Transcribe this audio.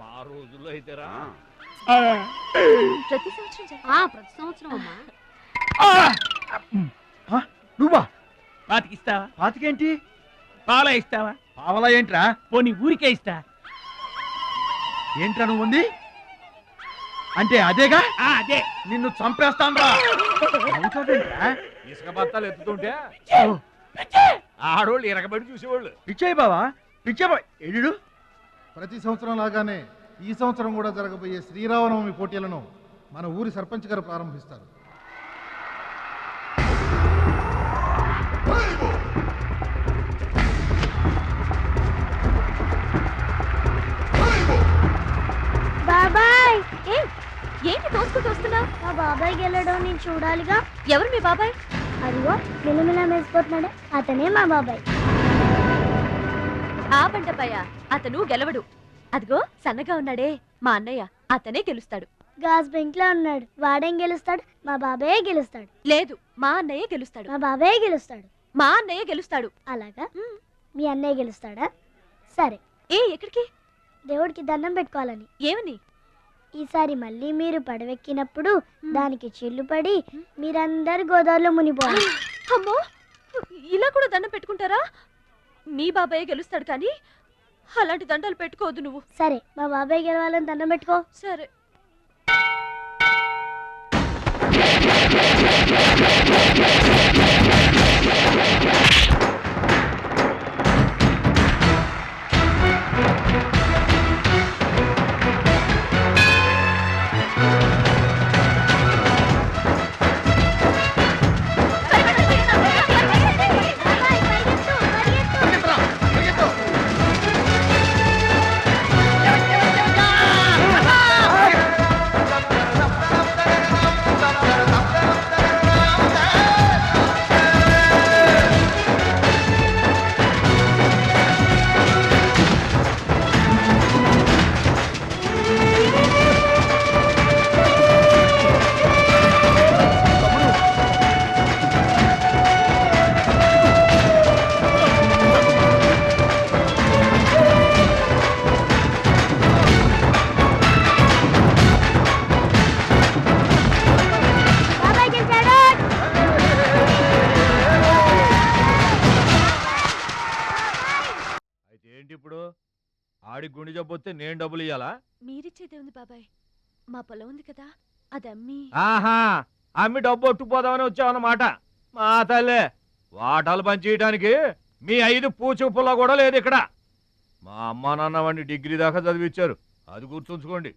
మా రోజుల్లో అయితేరా ప్రతి సంవత్సరం అమ్మా. నువ్వా? పాతికిస్తావా? పాతికేంటి? పావలా ఇస్తావా? పావలా ఏంట్రా? పోనీ ఊరికే ఇస్తా. ఏంట్రా నువ్వు ఉంది అంటే అదేగా? అదే. నిన్ను చంపేస్తాన్రా. ఇసుక బత్తాలు ఎత్తుతుంటే ఆడోళ్ళు ఇరగబడి చూసేవాళ్ళు. పిచ్చాయి బావా, పిచ్చాయి బావ. ఎడు ప్రతి సంవత్సరం లాగానే ఈ సంవత్సరం కూడా జరగబోయే శ్రీరామనవమి పోటీలను మన ఊరి సర్పంచ్ గారు ప్రారంభిస్తారు. బాబాయ్ ఏంటి తోసుకుంటూ వస్తున్నావు? మా బాబాయ్ గెలడం నేను చూడాలిగా. ఎవరు మీ బాబాయ్? అదిగో మిలమిలా మెసిపోతున్నాడే అతనే మా బాబాయ్. ఆ బండపయ్య అతను గెలవడు. అదిగో సన్నగా ఉన్నాడే మా అన్నయ్య, అతనే గెలుస్తాడు. గాజ్ బెంక్ లో ఉన్నాడు, వాడేం గెలుస్తాడు? మా బాబాయే గెలుస్తాడు. లేదు, మా అన్నయ్య గెలుస్తాడు. మా బాబాయే గెలుస్తాడు. మా అన్నయ్య గెలుస్తాడు. అలాగా? మీ అన్నయ్య గెలుస్తాడా? సరే. ఎక్కడికి? దేవుడికి దండం పెట్టుకోవాలని. ఏమని? ఈసారి మళ్ళీ మీరు పడవెక్కినప్పుడు దానికి చిల్లు పడి మీరందరు గోదావరిలో మునిపోవాలి. అమ్మో, ఇలా కూడా దండం పెట్టుకుంటారా? మీ బాబాయ్ గెలుస్తాడు కానీ అలాంటి దండాలు పెట్టుకోవద్దు నువ్వు. సరే, మా బాబాయ్ గెలవాలని దండం పెట్టుకో. సరే. ఇప్పుడు ఆడి గుండె జబ్బు వస్తే నేను డబ్బులు ఇయ్యాలా? మీరిచ్చేదే ఉంది బాబాయ్, మా పొలం ఉంది కదా, అది అమ్మి. ఆహా, అమ్మి డబ్బు ఒట్టుకుపోదామని వచ్చావన్నమాట. మా తల్లే, వాటాలు పంచేయటానికి మీ 5 పూచి పుల్ల కూడా లేదు ఇక్కడ. మా అమ్మా నాన్న వాడిని డిగ్రీ దాకా చదివించారు, అది గుర్తుంచుకోండి.